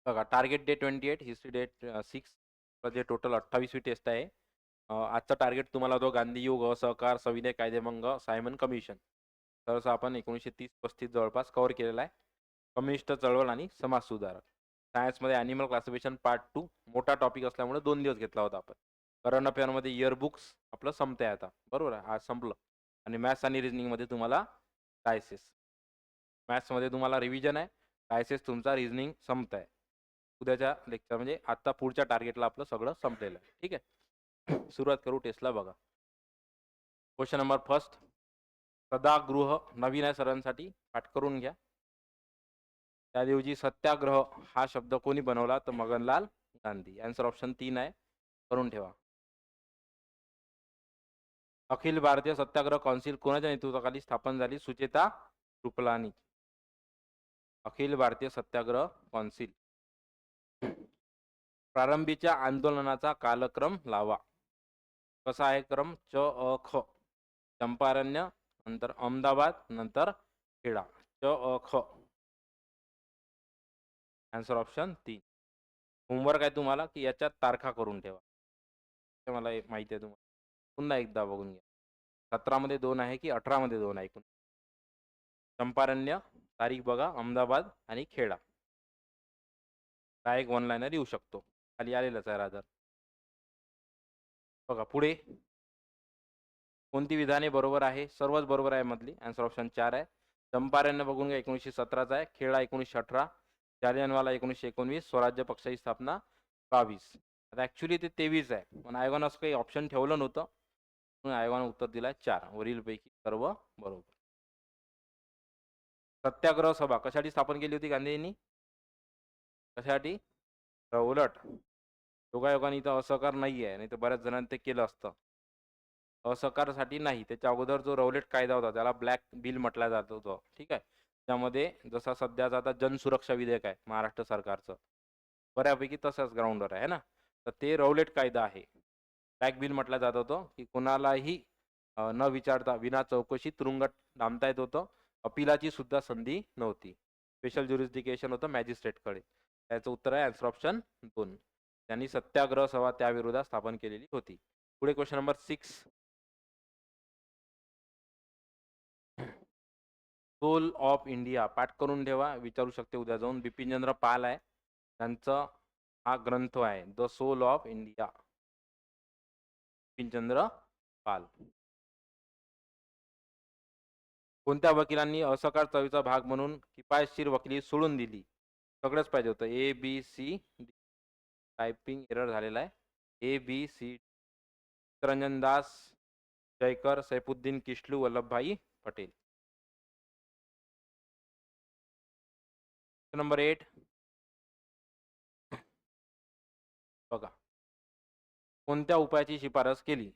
बघा, target day 28, history date 6, म्हणजे total 28वी taste आहे. आजचा टार्गेट तुम्हाला होतो गांधीयुग, असहकार, सविनय कायदेभंग, सायमन कमिशन. तर आपण 1930-35 जवळपास कव्हर केलेला आहे. कम्युनिस्ट चळवळ आणि समाज सुधारक. सायन्समध्ये ॲनिमल क्लासिफिकेशन पार्ट 2 मोठा टॉपिक असल्यामुळे 2 दिवस घेतला होता आपण. करंट अफेअरमध्ये इयर बुक्स आपलं संपतंय आता. बरोबर आहे, आज संपलं. आणि मॅथ्स आणि रिझनिंगमध्ये तुम्हाला डायसेस. मॅथ्समध्ये तुम्हाला रिव्हिजन आहे. डायसेस तुमचा रिझनिंग संपत उद्याच्या लेक्चर म्हणजे आता पुढच्या टार्गेटला आपलं सगळं संपलेलं आहे. ठीक आहे. सुरुवात करू टेस्टला. बघा, क्वेश्चन नंबर फर्स्ट. सदागृह नवीन आहे सर्वांसाठी, पाठ करून घ्या. त्या दिवशी सत्याग्रह हा शब्द कोणी बनवला? तर मगनलाल गांधी. आन्सर ऑप्शन 3 आहे, करून ठेवा. अखिल भारतीय सत्याग्रह कौन्सिल कोणाच्या नेतृत्वाखाली स्थापन झाली? सुचेता कृपलानी. अखिल भारतीय सत्याग्रह कौन्सिल. प्रारंभीच्या आंदोलनाचा कालक्रम लावा. कसा आहे क्रम? च अ ख. चंपारण्य, नंतर अहमदाबाद, नंतर खेडा. च अ ख. Answer option 3. होमवर्क आहे तुम्हाला की याच्यात तारखा करून ठेवा. हे मला माहिती आहे तुम्हाला. पुन्हा एकदा बघून घ्या. 17 मध्ये 2 आहे की 18 मध्ये 2 आहे? चंपारण्य तारीख बघा, अहमदाबाद आणि खेडा. हा एक वन लाईनर येऊ शकतो. खाली आलेलंच आहे रादर. बघा पुढे. कोणती विधाने बरोबर आहे? सर्वच बरोबर आहे मधली. आन्सर ऑप्शन 4 आहे. चंपारण्य बघून घ्या, 1917चा आहे. खेडा 1918. जालियनवाला 1919. स्वराज्य पक्षाची स्थापना 22. आता ॲक्च्युली ते 23 आहे, पण आयोगानं असं काही ऑप्शन ठेवलं नव्हतं म्हणून आयोगानं उत्तर दिलं आहे 4. वरीलपैकी सर्व बरोबर. सत्याग्रह सभा कशासाठी स्थापन केली होती गांधींनी? कशासाठी? तर उलट योगायोगाने इथं असहकार नाही आहे, नाही तर बऱ्याच जणांनी ते केलं असतं. असहकारासाठी नाही. त्याच्या अगोदर जो रौलेट कायदा होता त्याला ब्लॅक बिल म्हटलं जात होतं. ठीक आहे. त्यामध्ये जसा सध्याचा आता जनसुरक्षा विधेयक आहे महाराष्ट्र सरकारचं, बऱ्यापैकी तसंच ग्राउंडवर आहे ना. तर ते रौलेट कायदा आहे. ब्लॅक बिल म्हटलं जात होतं की कोणालाही न विचारता विना चौकशी तुरुंगात डांबता येत होतं. अपिलाची सुद्धा संधी नव्हती. स्पेशल ज्युरिस्डिकेशन होतं मॅजिस्ट्रेटकडे. त्याचं उत्तर आहे आन्सर ऑप्शन 2. त्यांनी सत्याग्रह सभा त्याविरोधात स्थापन केलेली होती. पुढे question number 6. Soul of India पाठ करून ठेवा, विचारू शकते उद्या जाऊन. बिपिनचंद्र पाल आहे त्यांचा हा ग्रंथ आहे, the soul of India. Bipinchandra Pal. कोणत्या वकिलांनी असहकार चळवळीचा भाग म्हणून किफायतशीर वकिली सोडून दिली? सगळंच पाहिजे होतं. A B C D. Typing error झालेला आहे. A B C. Chittaranjan Das, Jayakar, Saifuddin Kitchlew, Vallabhbhai Patel. Number 8. बघा, कोणत्या उपायाची शिफारस केली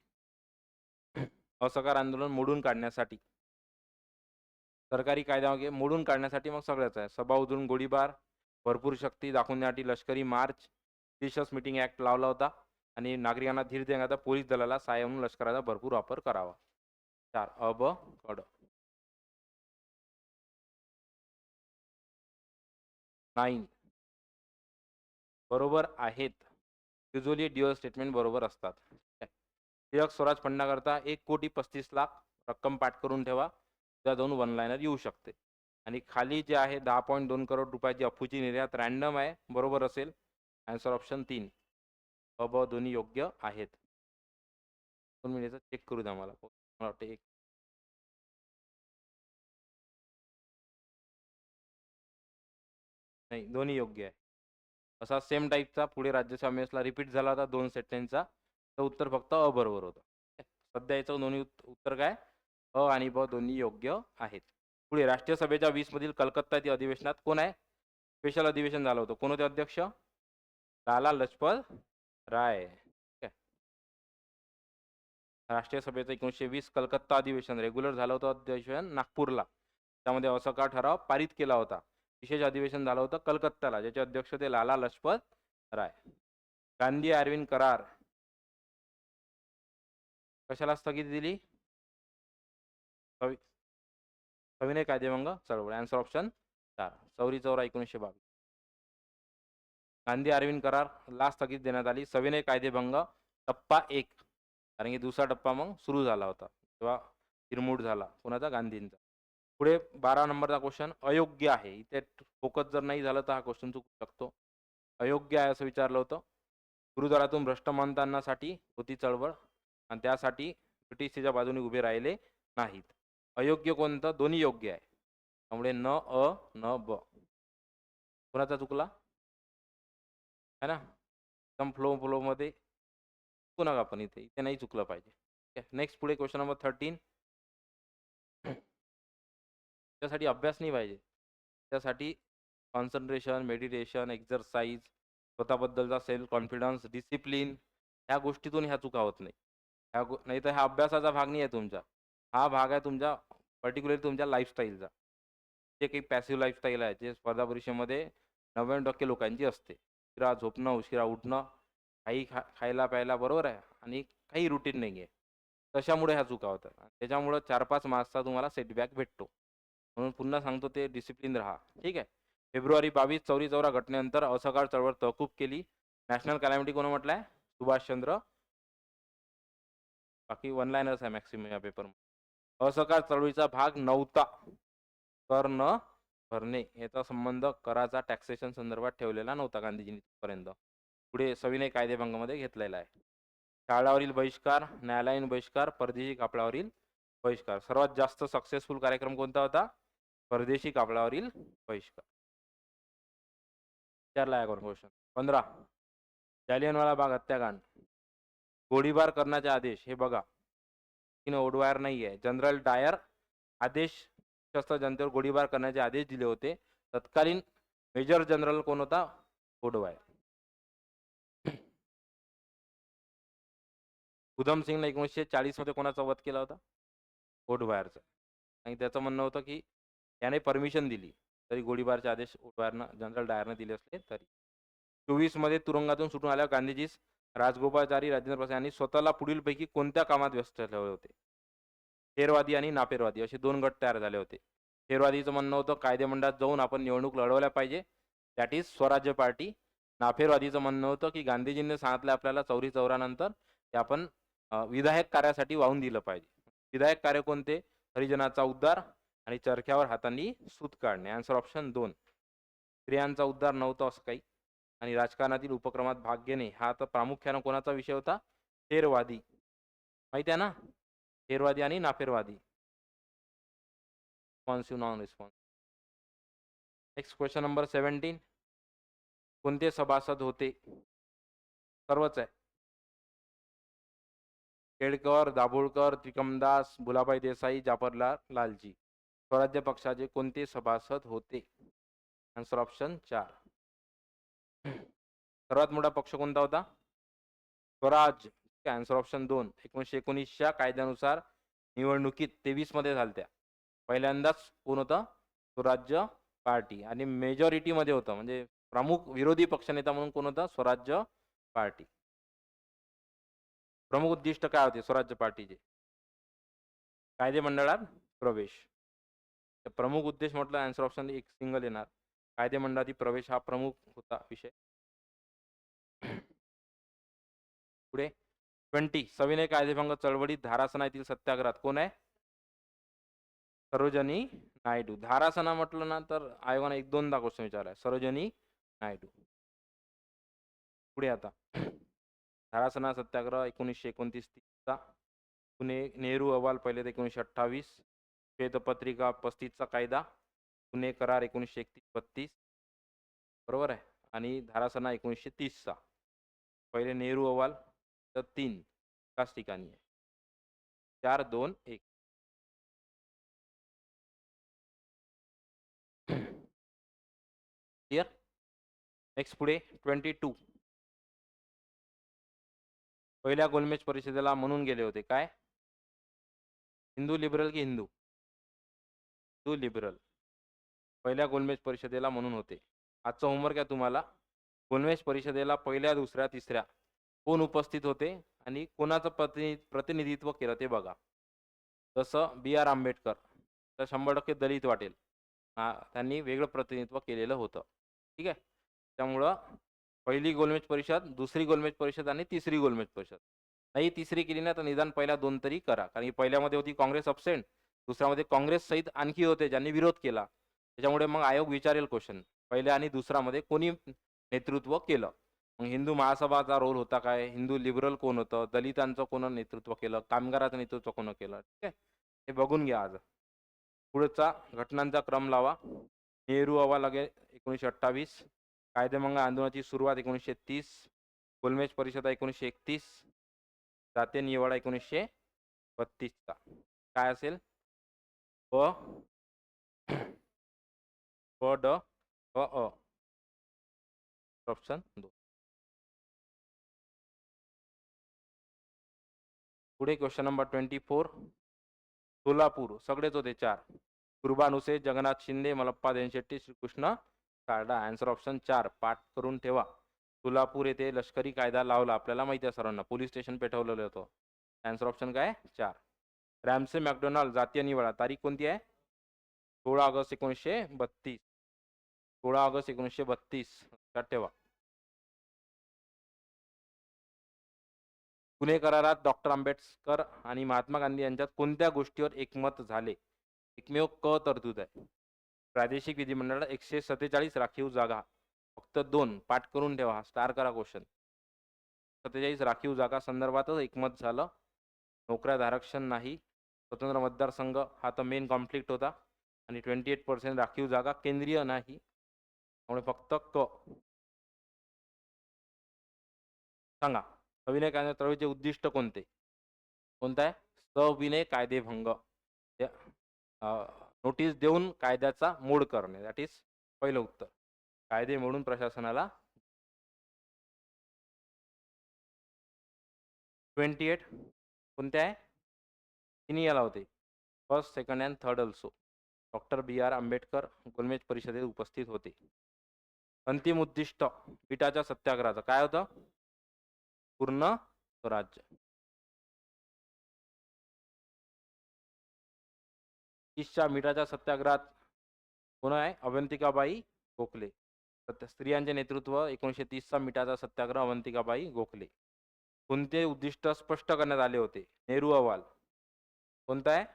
असहकार आंदोलन मोडून काढण्यासाठी? सरकारी कायदा मोडून काढण्यासाठी मग सगळंच आहे. सभा उधळून गोळीबार, भरपूर शक्ती दाखवण्यासाठी लष्करी मार्च, टिशस मीटिंग ऍक्ट लावला होता आणि नागरिकांना धीर देण्याचा पोलीस दलाला सहाय्य म्हणून लष्कराचा भरपूर वापर करावा. 4 अब कड. नाही बरोबर आहेत. युजली ड्युअल स्टेटमेंट बरोबर असतात. टिळक स्वराज फंडाकरता 1,35,00,000 रक्कम पाठ करून ठेवा. त्या दोन वन लाईनर येऊ शकते. आणि खाली जे आहे 10.2 करोड रुपयाची अफूची निर्यात रँडम आहे, बरोबर असेल. Answer option 3. अब दोन्ही योग्य आहेत. 2 मिनिटं चेक करू द्या मला. मला वाटतं एक. नाही, दोन्ही योग्य आहे. असा सेम टाईपचा पुढे राज्यसभेला रिपीट झाला होता 2 सेंटेन्सचा. तर उत्तर फक्त अ बरोबर होतं. सध्या याचं दोन्ही उत्तर काय? अ आणि ब दोन्ही योग्य आहेत. पुढे राष्ट्रीय सभेच्या 20 मधील कलकत्ता येथील अधिवेशनात कोण आहे? स्पेशल अधिवेशन झालं होतं. कोण होते अध्यक्ष? लाला लजपत राय. राष्ट्रीय सभेचं 1920 कलकत्ता अधिवेशन रेग्युलर झालं होतं. अधिवेशन नागपूरला. त्यामध्ये असहकार ठराव पारित केला होता. विशेष अधिवेशन झालं होतं कलकत्त्याला, ज्याचे अध्यक्ष होते लाला लजपत राय. गांधी अरविंद करार कशाला स्थगिती दिली? सविनय कायदेभंग चळवळ. Answer option 4. चौरी चौरा 1922. गांधी अरविंद करार ला स्थगित देण्यात आली. सविनय कायदेभंग टप्पा 1, कारण की दुसरा टप्पा मग सुरू झाला होता तेव्हा हिरमोड झाला कोणाचा, गांधींचा. पुढे 12 नंबरचा क्वेश्चन अयोग्य आहे. इथे फोकस जर नाही झालं तर हा क्वेश्चन चुकू शकतो. अयोग्य आहे असं विचारलं होतं. गुरुद्वारातून भ्रष्ट मंतांसाठी होती चळवळ आणि त्यासाठी ब्रिटिशच्या बाजूने उभे राहिले नाहीत. अयोग्य कोणतं? दोन्ही योग्य आहे. त्यामुळे न अ न ब. कोणाचा चुकला है ना? एकदम फ्लो मध्ये चुकू नका, पण इथे इथे नाही चुकलं पाहिजे. नेक्स्ट पुढे क्वेश्चन नंबर 13. त्यासाठी अभ्यास नाही पाहिजे, त्यासाठी कॉन्सन्ट्रेशन, मेडिटेशन, एक्झरसाइज, स्वतःबद्दलचा सेल्फ कॉन्फिडन्स, डिसिप्लिन, ह्या गोष्टीतून ह्या चुका होत नाही. नाही तर हा अभ्यासाचा भाग नाही आहे तुमचा, हा भाग आहे तुमच्या पर्टिक्युलरली तुमच्या लाईफस्टाईलचा. जे काही पॅसिव्ह लाईफस्टाईल आहे जे स्पर्धा परीक्षेमध्ये 99% लोकांची असते. उशिरा झोपणं, उशिरा उठणं, काही खायला प्यायला बरोबर आहे आणि काही रुटीन नाही आहे. तशामुळे ह्या चुका होतात. त्याच्यामुळं 4-5 मार्क्सचा तुम्हाला सेटबॅक भेटतो. म्हणून पुन्हा सांगतो ते डिसिप्लिन राहा. ठीक आहे. फेब्रुवारी 22 चौरी चौरा घटनेनंतर असहकार चळवळ तहकूब केली. नॅशनल कॅलॅमिटी कोण म्हटलंय? सुभाषचंद्र. बाकी वन लाईनर्स आहे मॅक्सिमम या पेपर. असहकार चळवळीचा भाग नव्हता कर न भरणे, याचा संबंध कराचा टॅक्सेशन संदर्भात ठेवलेला नव्हता गांधीजींनी पर्यंत. पुढे सविनय कायदेभंगामध्ये घेतलेला आहे. शाळावरील बहिष्कार, न्यायालयीन बहिष्कार, परदेशी कापडावरील बहिष्कार. सर्वात जास्त सक्सेसफुल कार्यक्रम कोणता होता? परदेशी कापडावरील बहिष्कार. विचारला आहे क्वेश्चन. 15 जालियनवाला बाग हत्याकांड. गोळीबार करण्याचे आदेश हे बघा, ओडवायर नाही आहे. जनरल डायर आदेश शस्त्र जनतेवर गोळीबार करण्याचे आदेश दिले होते. तत्कालीन मेजर जनरल कोण होता? ओडवायर. उधम सिंगने 1940 मध्ये कोणाचा वध केला होता? ओडवायरचा. आणि त्याचं म्हणणं होतं की याने परमिशन दिली तरी गोळीबारचे आदेश ओडवायरनं, जनरल डायरने दिले असले तरी. 24 मध्ये तुरुंगातून सुटून आल्यावर गांधीजीस राजगोपालचारी, राजेंद्र प्रसाद यांनी स्वतःला पुढीलपैकी कोणत्या कामात व्यस्त ठेवले होते? थेरवादी आणि नापेरवादी असे 2 गट तयार झाले होते. थेरवादीचं म्हणणं होतं कायदेमंडळात जाऊन आपण निवडणूक लढवल्या पाहिजे, दॅट इज स्वराज्य पार्टी. नाफेरवादीचं म्हणणं होतं की गांधीजींनी सांगितलं आपल्याला चौरी चौऱ्यानंतर ते आपण विधायक कार्यासाठी वाहून दिलं पाहिजे. विधायक कार्य कोणते? हरिजनाचा उद्धार आणि चरख्यावर हातांनी सूत काढणे. Answer option 2. स्त्रियांचा उद्धार नव्हता असं काही. आणि राजकारणातील उपक्रमात भाग घेणे हा तर प्रामुख्याने कोणाचा विषय होता? थेरवादी. माहिती आहे ना? थेरवादी आणि नाफेरवादी. Responsive, non responsive. Next question number 17. कोणते सभासद होते? सर्वच आहे. केळकर, दाभोळकर, त्रिकमदास, भुलाभाई देसाई, जाफरलाल लालजी. स्वराज्य पक्षाचे कोणते सभासद होते? Answer option 4. सर्वात मोठा पक्ष कोणता होता? स्वराज. Answer option 2. 1919च्या कायद्यानुसार निवडणुकीत 23 मध्ये झालत्या. पहिल्यांदाच कोण होतं? स्वराज्य पार्टी. आणि मेजॉरिटी मध्ये होतं, म्हणजे प्रमुख विरोधी पक्षनेता म्हणून कोण होता? स्वराज्य पार्टी. प्रमुख उद्दिष्ट काय होते स्वराज्य पार्टीचे? कायदेमंडळात प्रवेश. प्रमुख उद्देश म्हटलं आन्सर ऑप्शन एक सिंगल येणार. कायदेमंडळातील प्रवेश हा प्रमुख होता विषय. पुढे 20 सविनय कायदेभंग चळवळीत धारासना येथील सत्याग्रहात कोण आहे? सरोजिनी नायडू. धारासना म्हटलं ना तर आयोगाने 1-2दा क्वेश्चन विचारलाय. सरोजिनी नायडू. पुढे आता धारासना सत्याग्रह 1929 चा. पुणे नेहरू अहवाल पहिले 1928. श्वेतपत्रिका 35 चा कायदा. पुणे करार 1931-32 बरोबर आहे. आणि धारासना 1930 चा. पहिले नेहरू अहवाल तर 3 एकाच ठिकाणी आहे. 4, 2, 1. क्लियर. नेक्स्ट पुढे 22. पहिल्या गोलमेज परिषदेला म्हणून गेले होते काय? हिंदू लिबरल की हिंदू? हिंदू लिबरल. पहिल्या गोलमेज परिषदेला म्हणून होते. आजचं होमवर्क आहे तुम्हाला. गोलमेज परिषदेला पहिल्या, दुसऱ्या, तिसऱ्या कोण उपस्थित होते आणि कोणाचं प्रतिनिधित्व केलं ते बघा. जसं B.R. आंबेडकर तर 100% दलित वाटेल, त्यांनी वेगळं प्रतिनिधित्व केलेलं होतं. ठीक आहे. त्यामुळं पहिली गोलमेज परिषद, दुसरी गोलमेज परिषद आणि तिसरी गोलमेज परिषद. नाही तिसरी केली ना तर निदान पहिल्या 2 तरी करा. कारण की पहिल्यामध्ये होती काँग्रेस अब्सेंट, दुसऱ्यामध्ये काँग्रेस सहित आणखी होते ज्यांनी विरोध केला. त्याच्यामुळे मग आयोग विचारेल क्वेश्चन, पहिल्या आणि दुसऱ्यामध्ये कोणी नेतृत्व केलं. मग हिंदू महासभाचा रोल होता काय, हिंदू लिबरल कोण होतं, दलितांचं कोण नेतृत्व केलं, कामगाराचं नेतृत्व कोण केलं, ठीक आहे. हे बघून घ्या आज. पुढचा घटनांचा क्रम लावा. नेहरू अहवाल लगे 1928, कायदेभंग आंदोलनाची सुरुवात 1930, गोलमेज परिषद 1931, जातीय निवाडा 1932चा. काय असेल? प प ड प अ. ऑप्शन 2. पुढे क्वेश्चन नंबर 24. सोलापूर सगळेच होते 4. कुर्बानुसे, जगन्नाथ शिंदे, मलप्पा देनशेट्टी, श्रीकृष्ण सारडा. आन्सर ऑप्शन 4 पाठ करून ठेवा. सोलापूर येथे लष्करी कायदा लावला, आपल्याला माहिती आहे सर्वांना, पोलीस स्टेशन पेटवलेलं होतं. आन्सर ऑप्शन काय 4. रॅमसे मॅकडोनाल्ड जातीय निवाडा तारीख कोणती आहे? 16 ऑगस्ट 1932. 16 ऑगस्ट 1932 लक्षात ठेवा. पुणे करारात डॉक्टर आंबेडकर आणि महात्मा गांधी यांच्यात कोणत्या गोष्टीवर एकमत झाले? एकमेव क तरतूद आहे. प्रादेशिक विधिमंडळात 147 राखीव जागा, फक्त 2. पाठ करून ठेवा, स्टार करा क्वेश्चन. 47 राखीव जागा संदर्भातच एकमत झालं. नोकऱ्यात आरक्षण नाही, स्वतंत्र मतदारसंघ हा तर मेन कॉन्फ्लिक्ट होता, आणि 28% राखीव जागा केंद्रीय नाही, त्यामुळे फक्त क. सांगा, सविनय कायदा चळवळीचे उद्दिष्ट कोणते? कोणतं आहे? सविनय कायदेभंग. नोटीस देऊन कायद्याचा मोड करणे, दॅट इज पहिलं उत्तर. कायदे मोडून प्रशासनाला. 28 कोणते आहे? तिन्ही याला होते, first, second and third also. Doctor B.R. Ambedkar गोलमेज परिषदेत उपस्थित होते. अंतिम उद्दिष्ट मिठाच्या सत्याग्रहाचं काय होतं? पूर्ण स्वराज्य. च्या मिठाच्या सत्याग्रहात कोण आहे? अवंतिकाबाई गोखले. स्त्रियांचे नेतृत्व 1930चा मिठाचा सत्याग्रह, अवंतिकाबाई गोखले. कोणते उद्दिष्ट स्पष्ट करण्यात आले होते? नेहरू अहवाल कोणता आहे?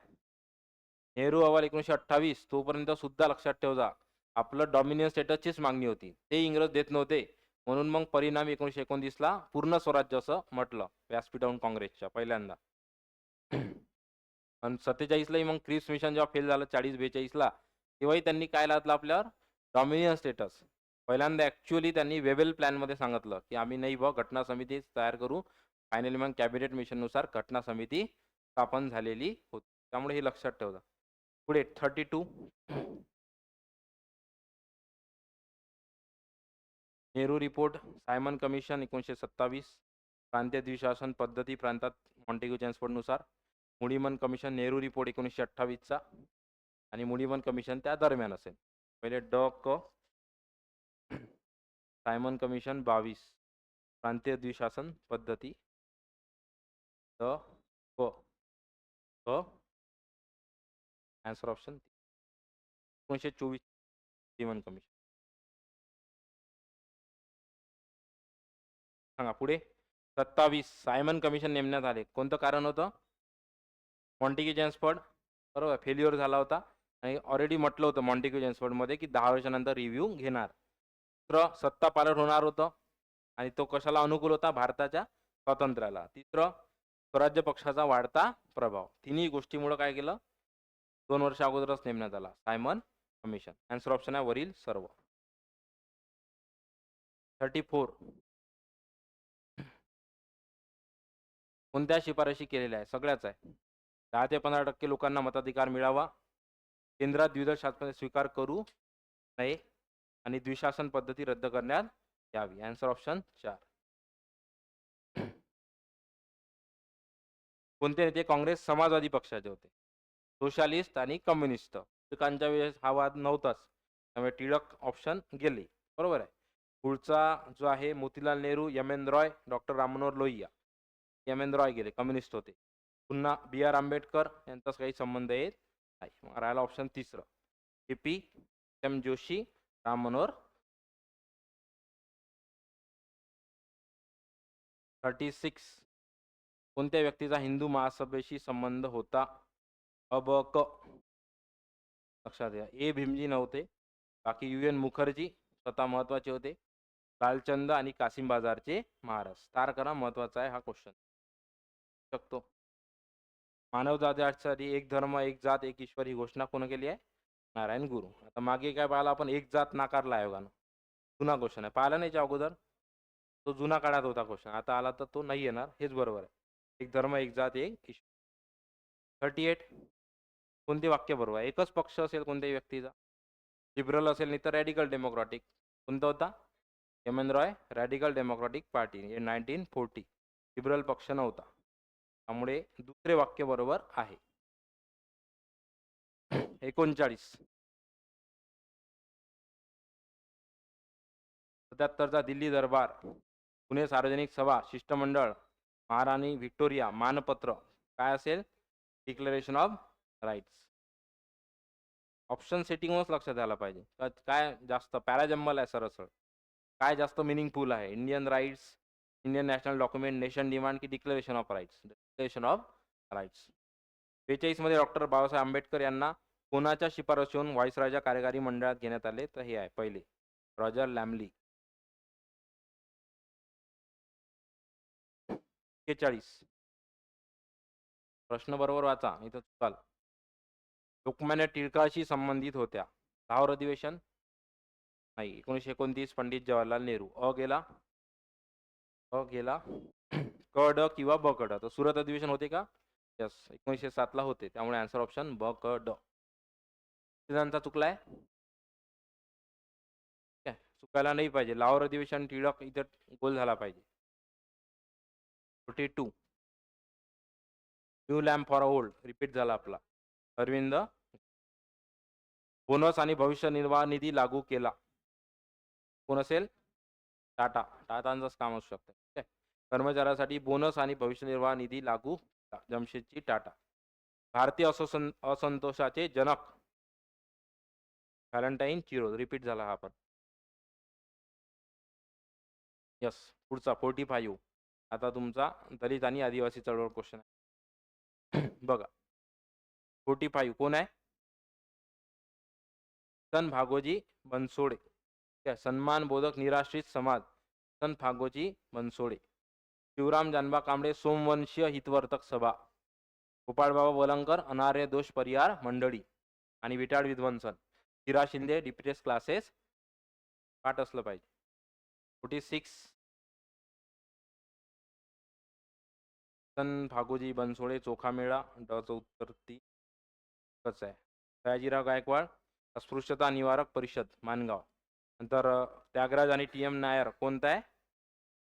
नेहरू अहवाल 1928. तोपर्यंत सुद्धा लक्षात ठेवा, आपलं डॉमिनियन स्टेटसचीच मागणी होती, ते इंग्रज देत नव्हते. म्हणून मग परिणाम 1929ला पूर्ण स्वराज्य असं म्हटलं व्यासपीठावरून काँग्रेसच्या पहिल्यांदा. आणि 47लाही मग क्रिप्स मिशन जेव्हा फेल झालं 40-42ला, तेव्हाही त्यांनी काय लादलं आपल्यावर? Dominion status. पहिल्यांदा ॲक्च्युअली त्यांनी वेबल प्लॅनमध्ये सांगितलं की आम्ही नाही घटना समिती तयार करू. फायनली मग कॅबिनेट मिशननुसार घटना समिती स्थापन झालेली होती. त्यामुळे हे लक्षात ठेवा. पुढे 32. नेहरू रिपोर्ट, सायमन कमिशन 1927, प्रांतीय द्विशासन पद्धती प्रांतात Montagu चेम्सफोर्डनुसार, Muddiman commission, Nehru report 1928चा, आणि मुडीमन कमिशन त्या दरम्यान असेल. पहिले ड क. सायमन कमिशन 22, प्रांतीय द्विशासन पद्धती. द क क. Answer option 1924 Muddiman commission. सांगा पुढे. 27 सायमन कमिशन नेमण्यात आले, कोणतं कारण होतं? मॉन्टेग्यू चेम्सफोर्ड, बरोबर, फेल्युअर झाला होता, आणि ऑलरेडी म्हटलं होतं मॉन्टेग्यू चेम्सफोर्डमध्ये की 10 वर्षानंतर रिव्ह्यू घेणार. दुसरं, सत्ता पालट होणार होतं, आणि तो कशाला अनुकूल होता? भारताच्या स्वातंत्र्याला. तिसरं, स्वराज्य पक्षाचा वाढता प्रभाव. तिन्ही गोष्टीमुळे काय केलं? 2 वर्ष अगोदरच नेमण्यात आला सायमन कमिशन. आन्सर ऑप्शन आहे वरील सर्व. 34. कोणत्या शिफारशी केलेल्या आहे? सगळ्याच आहे. 10 ते 15% लोकांना मताधिकार मिळावा, केंद्रात द्विदल शासन स्वीकार करू नये, आणि द्विशासन पद्धती रद्द करण्यात यावी. Answer option 4. कोणते नेते काँग्रेस समाजवादी पक्षाचे होते? सोशालिस्ट आणि कम्युनिस्ट. टिळकांच्या वेळेस हा वाद नव्हताच, त्यामुळे टिळक ऑप्शन गेले, बरोबर आहे. पुढचा जो आहे Motilal Nehru, M.N. Roy, doctor Ram Manohar Lohia. M.N. Roy गेले, कम्युनिस्ट होते. पुन्हा B.R. आंबेडकर यांचाच काही संबंध येत नाही. मग राहिला ऑप्शन तिसरं, A.P. M. जोशी, राम मनोहर 36 कोणत्या व्यक्तीचा हिंदू महासभेशी संबंध होता? क लक्षात घ्या. ए भीमजी नव्हते. बाकी UN मुखर्जी स्वतः महत्वाचे होते. लालचंद आणि कासिम बाजारचे महाराज. स्टार करा, महत्वाचा आहे हा क्वेश्चन. शकतो. मानव जातीसाठी एक धर्म एक जात एक ईश्वर ही घोषणा कोण केली आहे? नारायण गुरु. आता मागे काय पाहिलं आपण, एक जात नाकारला आयोगानं. जुना क्वेश्चन आहे, पाहिला नाही याच्या अगोदर. तो जुना काळात होता क्वेश्चन, आता आला तर तो नाही येणार, हेच बरोबर आहे. एक धर्म एक जात एक ईश्वर. 38 कोणते वाक्य बरोबर आहे? एकच पक्ष असेल कोणत्याही व्यक्तीचा, लिबरल असेल नाही तर रॅडिकल डेमोक्रॅटिक. कोणता होता? M Roy, radical democratic party. हे 1940. लिबरल पक्ष नव्हता, त्यामुळे दुसरे वाक्य बरोबर आहे. 39 77चा दिल्ली दरबार, पुणे सार्वजनिक सभा, शिष्टमंडळ, महाराणी व्हिक्टोरिया, मानपत्र काय असेल? Declaration of rights. ऑप्शन सेटिंगच लक्षात द्यायला पाहिजे. काय जास्त पॅराजंबल आहे सरळ, काय जास्त मिनिंगफुल आहे? Indian rights, Indian national document, nation demand की declaration of rights? Declaration of rights. 42 मध्ये डॉक्टर बाबासाहेब आंबेडकर यांना कोणाच्या शिफारशीवरून व्हाईसरॉयच्या कार्यकारी मंडळात घेण्यात आले? तर हे आहे पहिले, रॉजर लॅमली. 41 प्रश्न बरोबर वाचा, इथं चुकाल. लोकमान्य टिळकाशी संबंधित होत्या. लाहोर अधिवेशन नाही. 1929 पंडित जवाहरलाल नेहरू. गेला क ड किंवा ब क ड. तर सुरत अधिवेशन होते का? यस, 1907 ला होते, त्यामुळे आन्सर ऑप्शन ब क ड. सिद्धांत चुकलाय, चुकायला नाही पाहिजे. लाहोर अधिवेशन टिळक इथं गोल झाला पाहिजे. 42 new lamp for old repeat झाला आपला. अरविंद. बोनस आणि भविष्य निर्वाह निधी लागू केला कोण असेल? टाटा. टाटांचंच काम असू शकतं. ठीक आहे. कर्मचाऱ्यासाठी बोनस आणि भविष्य निर्वाह निधी लागू जमशेदजी टाटा. भारतीय असंतोषाचे जनक व्हॅलेंटाईन चिरोज. रिपीट झाला हा पण. यस. पुढचा 45. आता तुमचा दलित आणि आदिवासी चळवळ क्वेश्चन आहे. बघा 45 कोण आहे? सन भागोजी बनसोडे. सन्मान बोधक निराश्रित समाज, सन भागोजी बनसोडे. शिवराम जानबा कांबळे सोमवंशीय हितवर्तक सभा, गोपाळबाबा वलंकर अनार्य दोष परिहार मंडळी आणि विटाळ विध्वंसन. हिरा शिंदे डिप्रेस क्लासेस पाठ असलं पाहिजे. 46 सन भागोजी बनसोडे चोखामेळा. डचं उत्तर ती आहे. सयाजीराव गायकवाड अस्पृश्यता निवारक परिषद मानगाव. नंतर त्यागराज आणि TM नायर कोणता आहे?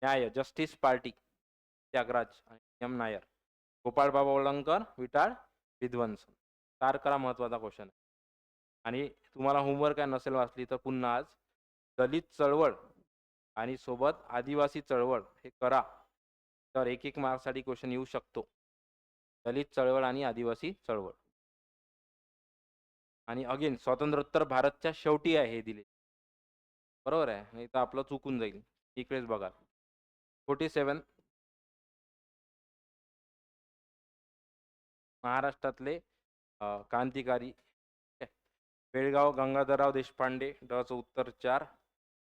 न्याय जस्टिस पार्टी. त्यागराज आणि TM नायर. गोपाळबाबा वलंकर विटाळ विध्वंसन. तार करा, महत्वाचा क्वेश्चन आहे. आणि तुम्हाला होमवर्क काय नसेल वाचली तर पुन्हा आज दलित चळवळ आणि सोबत आदिवासी चळवळ हे करा, तर एक एक मार्क्ससाठी क्वेश्चन येऊ शकतो. दलित चळवळ आणि आदिवासी चळवळ. आणि अगेन स्वातंत्र्योत्तर भारतच्या शेवटी आहे हे दिले, बरोबर आहे, नाही तर आपलं चुकून जाईल. इकडेच बघा. 47 महाराष्ट्रातले क्रांतिकारी. बेळगाव गंगाधरराव देशपांडे. डचं उत्तर 4.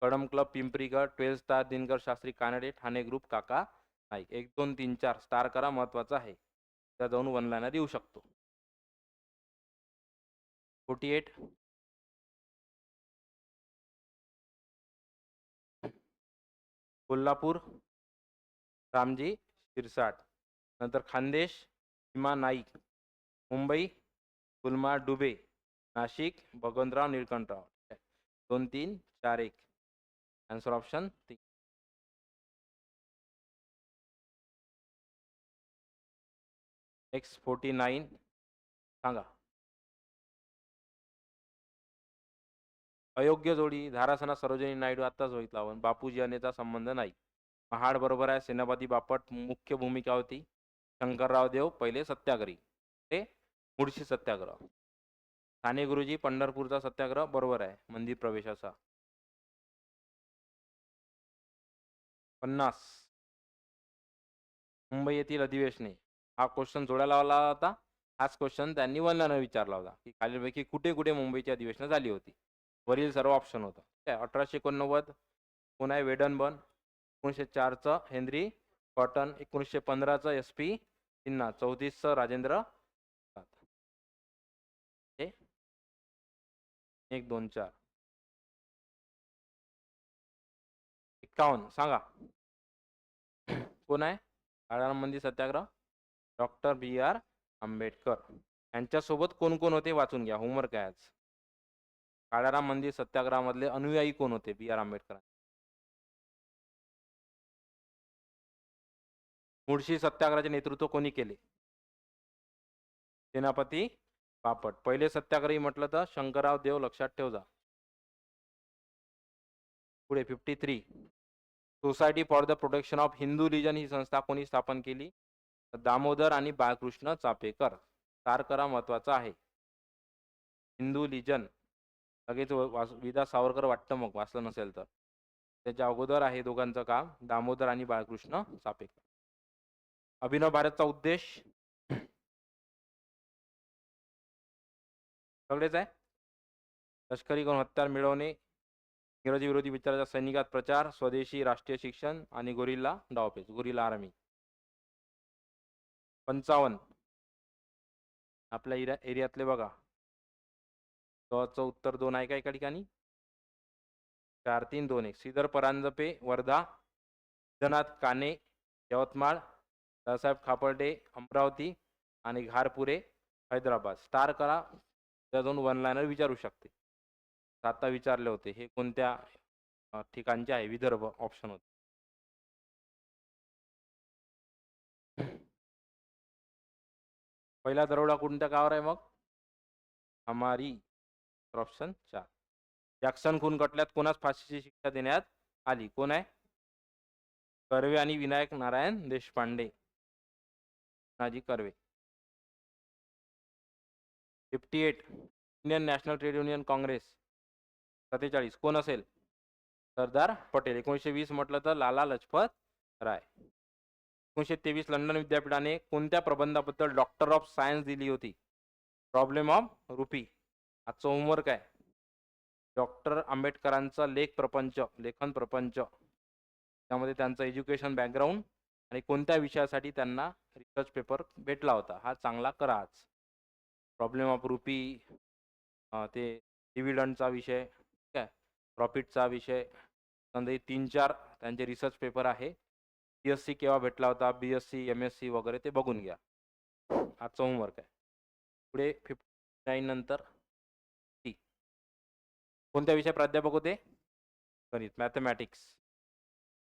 Kadam club Pimprigad. 12 star Dinkar Shastri Kanade. Thane group Kaka Naik. 1 2 3 4 star करा, महत्वाचा आहे. त्या जाऊन वन लाईनर येऊ शकतो. 48 कोल्हापूर रामजी शिरसाट. नंतर खानदेश हिमा नाईक. मुंबई गुलमा डुबे. Nashik Bhagwantrao Nilkanthrao. 2 3 4 1 answer option 3. X49 सांगा. अयोग्य जोडी. धारासना सरोजिनी नायडू आत्ताच बघितला आपण. बापूजी यांचा संबंध नाही. महाड बरोबर आहे. सेनापती बापट मुख्य भूमिका होती. शंकरराव देव पहिले सत्याग्रही, ते मुळशी सत्याग्रह. साने गुरुजी पंढरपूरचा सत्याग्रह बरोबर आहे, मंदिर प्रवेशाचा. 50 मुंबई येथील अधिवेशने हा क्वेश्चन जोडायला लावला होता. हाच क्वेश्चन त्यांनी वडिलांना विचारला होता की खालीलपैकी कुठे कुठे मुंबईची अधिवेशनं झाली होती. वरील सर्व ऑप्शन होतं. ठीक आहे. 1889 पुणे वेडनबर्न, 1904चं हेनरी कॉटन, 1915चं SP सिन्हा, 34चं राजेंद्र प्रसाद. हे 1 2 4 51 सांगा. कोण आहे? काळाराम मंदिर सत्याग्रह डॉक्टर B.R. आंबेडकर. यांच्यासोबत कोण कोण होते वाचून घ्या. होमवर्क आहे आज. काळाराम मंदिर सत्याग्रहामधले अनुयायी कोण होते B.R. आंबेडकर? मुळशी सत्याग्रहाचे नेतृत्व कोणी केले? सेनापती बापट. पहिले सत्याग्रही म्हटलं तर शंकरराव देव, लक्षात ठेव जा. पुढे 53 society for the protection of Hindu religion ही संस्था कोणी स्थापन केली? दामोदर आणि बाळकृष्ण चापेकर. सार करा, महत्वाचा आहे. हिंदू रिलीजन लगेच विदा सावरकर वाटतं मग वाचलं नसेल तर. त्याच्या अगोदर आहे दोघांचं काम, दामोदर आणि बाळकृष्ण चापेकर. अभिनव भारतचा उद्देश सगळेच आहे. लष्करी करून हत्यार मिळवणे, इंग्रजी विरोधी विचाराच्या सैनिकात प्रचार, स्वदेशी राष्ट्रीय शिक्षण आणि गोरिल्ला डावपेच, गोरिल्ला आर्मी. 55 आपल्या एरियातले बघा. च उत्तर 2 आहे का एका ठिकाणी? 4 3 2 1. श्रीधर परांजपे वर्धा, सिद्धनाथ काने यवतमाळ, दादासाहेब खापर्डे अमरावती आणि घारपुरे हैदराबाद. स्टार करा. त्या दोन वन लाईनर विचारू शकते. आता विचारले होते हे कोणत्या ठिकाणचे आहे? विदर्भ ऑप्शन होते. पहिला दरोडा कोणत्या गावावर आहे मग? हमारी. ऑप्शन 4. जॅक्सन खून खटल्यात कोणास फाशीची शिक्षा देण्यात आली? कोण आहे? कर्वे आणि Vinayak Narayan Deshpande. Nazi Karve. 58 Indian national trade union Congress 47 कोण असेल? सरदार पटेल. 1920 म्हटलं तर लाला लजपत राय. 1923 लंडन विद्यापीठाने कोणत्या प्रबंधाबद्दल डॉक्टर ऑफ सायन्स दिली होती? Problem of rupee. आजचं होमवर्क आहे. डॉक्टर आंबेडकरांचा लेखन प्रपंच, त्यामध्ये त्यांचं एज्युकेशन बॅकग्राऊंड आणि कोणत्या विषयासाठी त्यांना रिसर्च पेपर भेटला होता, हा चांगला करा आज. प्रॉब्लेम ऑफ रुपी, ते डिव्हिडंडचा विषय, ठीक आहे, प्रॉफिटचा विषय, 3-4 त्यांचे रिसर्च पेपर आहे. BSc केव्हा भेटला होता, BSc MSc वगैरे ते बघून घ्या. आजचं होमवर्क आहे. पुढे 59 नंतर कोणत्या विषय प्राध्यापक होते? गणित, मॅथमॅटिक्स.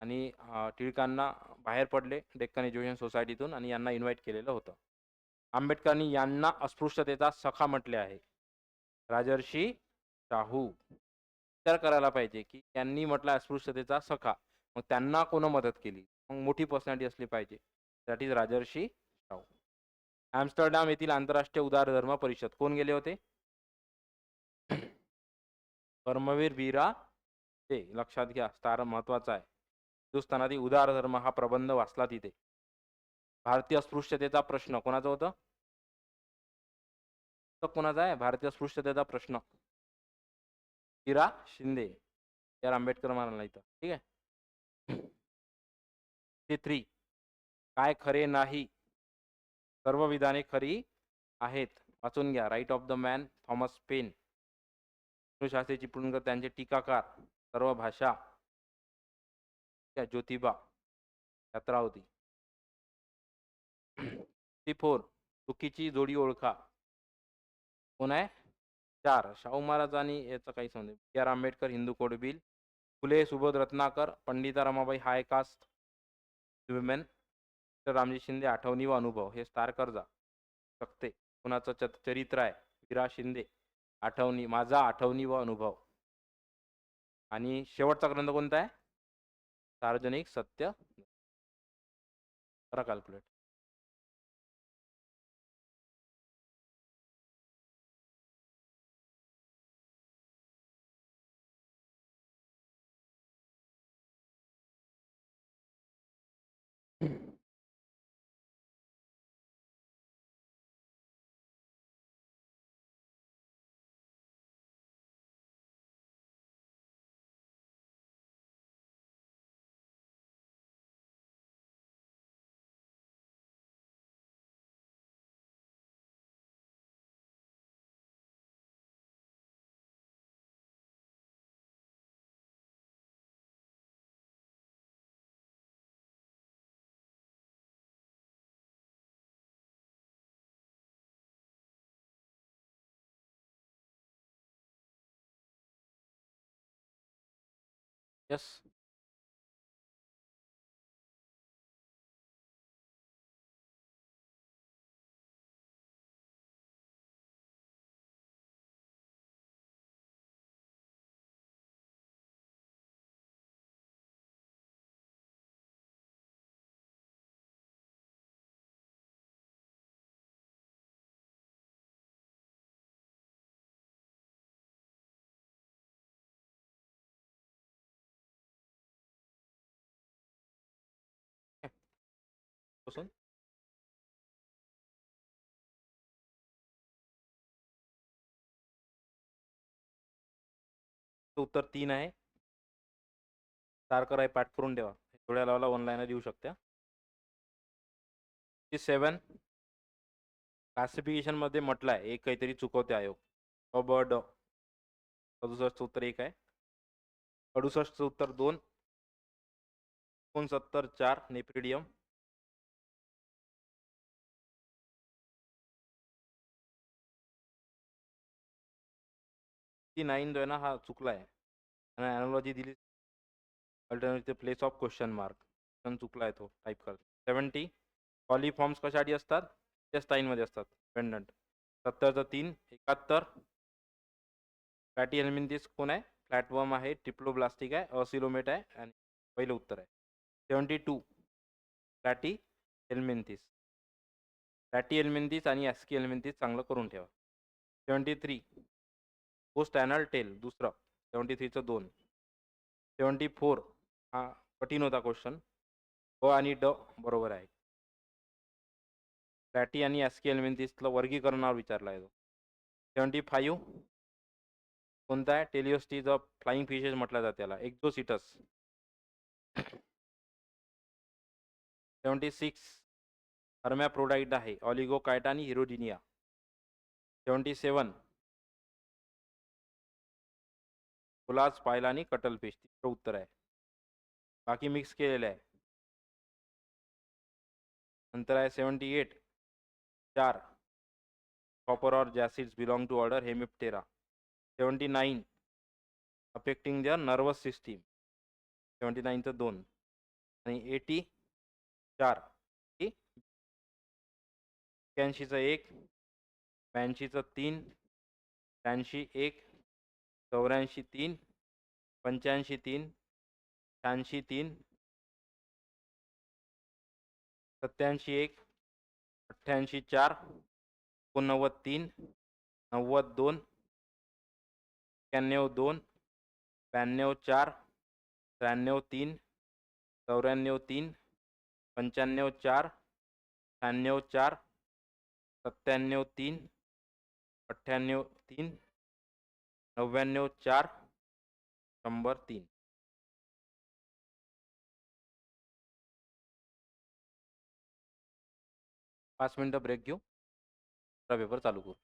आणि टिळकांना बाहेर पडले डेक्कन एज्युकेशन सोसायटीतून आणि यांना इन्व्हाइट केलेलं होतं. आंबेडकरांनी यांना अस्पृश्यतेचा सखा म्हटले आहे. राजर्षी शाहू. विचार करायला पाहिजे की त्यांनी म्हटलं अस्पृश्यतेचा सखा, मग त्यांना कोण मदत केली? मग मोठी पर्सनॅलिटी असली पाहिजे. That is Rajarshi Shahu. Amsterdam येथील आंतरराष्ट्रीय उदार धर्म परिषद कोण गेले होते? कर्मवीर वीरा ते लक्षात घ्या. स्टार महत्वाचा आहे. हिंदुस्थानातील उदार धर्म हा प्रबंध वाचला तिथे. भारतीय अस्पृश्यतेचा प्रश्न कोणाचा होता? कोणाचा आहे भारतीय अस्पृश्यतेचा प्रश्न? वीरा शिंदे. यार आंबेडकर म्हणाला इथं. ठीक आहे. 3 काय खरे नाही? सर्व विधाने खरी आहेत. वाचून घ्या. Right of the man Thomas Paine. Shastri Chiplunkar त्यांचे टीकाकार. सर्व भाषा. ज्योतिबा यात्रा होती. 4 चुकीची जोडी ओळखा. कोण आहे? 4 शाहू महाराज आणि याचा काही संबंध. B.R. Ambedkar Hindu code bill, Phule Subodh Ratnakar, Pandita Ramabai high caste women, Ramji Shinde आठवणी व अनुभव. हे स्टार कर्जा शकते. कोणाचं चरित्र आहे? वीरा शिंदे. आठवणी, माझा आठवणी व अनुभव. आणि शेवटचा ग्रंथ कोणता आहे? सार्वजनिक सत्य. करा कॅल्क्युलेट. यस. पासून उत्तर 3 आहे. 4 कराय पाठ करून ठेवा. थोड्या लावला ऑनलाईन देऊ शकता. 7 क्लासिफिकेशन मध्ये म्हटलंय एक काहीतरी चुकवते आयोग. अ ब ड. 67 उत्तर 1 आहे. 68 उत्तर 2. 69 4 नेप्रिडियम. ती 9 जो आहे ना हा चुकला आहे. आणि ॲनालॉजी दिली alternative place of question mark पण चुकला आहे तो टाईप कर. 70 कॉलिफॉर्म्स कशासाठी असतात? टेस्टाईनमध्ये असतात पेंडंट. 70चं 3. 71 फॅटी हेल्मिंथिस कोण आहे? फ्लॅटवर्म आहे, ट्रिप्लोब्लास्टिक आहे, असिलोमेट आहे आणि पहिलं उत्तर आहे. 72 फॅटी हेल्मिंथिस. फॅटी हेल्मिंथिस आणि ॲस्की हेल्मिंथिस चांगलं करून ठेवा. 73 पोस्ट ॲनल टेल दुसरं. 73चं 2. 74 हा कठीण होता क्वेश्चन. ब आणि ड बरोबर आहे. फॅटी आणि ॲस्की हेल्मिंथिसचं वर्गीकरणावर विचारला आहे तो. 75 कोणता आहे? टेलिओस्टीज ऑफ फ्लाइंग फिशेस म्हटलं जातं त्याला. एक्झोसिटस. 76 हर्मॅप्रोडाइट आहे, ऑलिगोकायटा आणि हिरोडिनिया. 77 फुलाज पायला आणि कटलफिश. तिसरं उत्तर आहे. बाकी मिक्स केलेलं आहे. नंतर आहे 78 4 कॉपर और jassids belong to order Hemiptera. 79 affecting the nervous system. 79चं 2. आणि 80 4 एक्क्याऐंशीचं 1. 82चं 3. 83 1. 84 3. 85 3. 86 3. 87 1. 88 4. 89 3. 90 2. 91 2. 92 4. 93 3. 94 3. 95 4. 96 4. 97 3. 98 3. 99 4. 100 3. 5 मिनिटं ब्रेक घेऊ. पेपर चालू करू.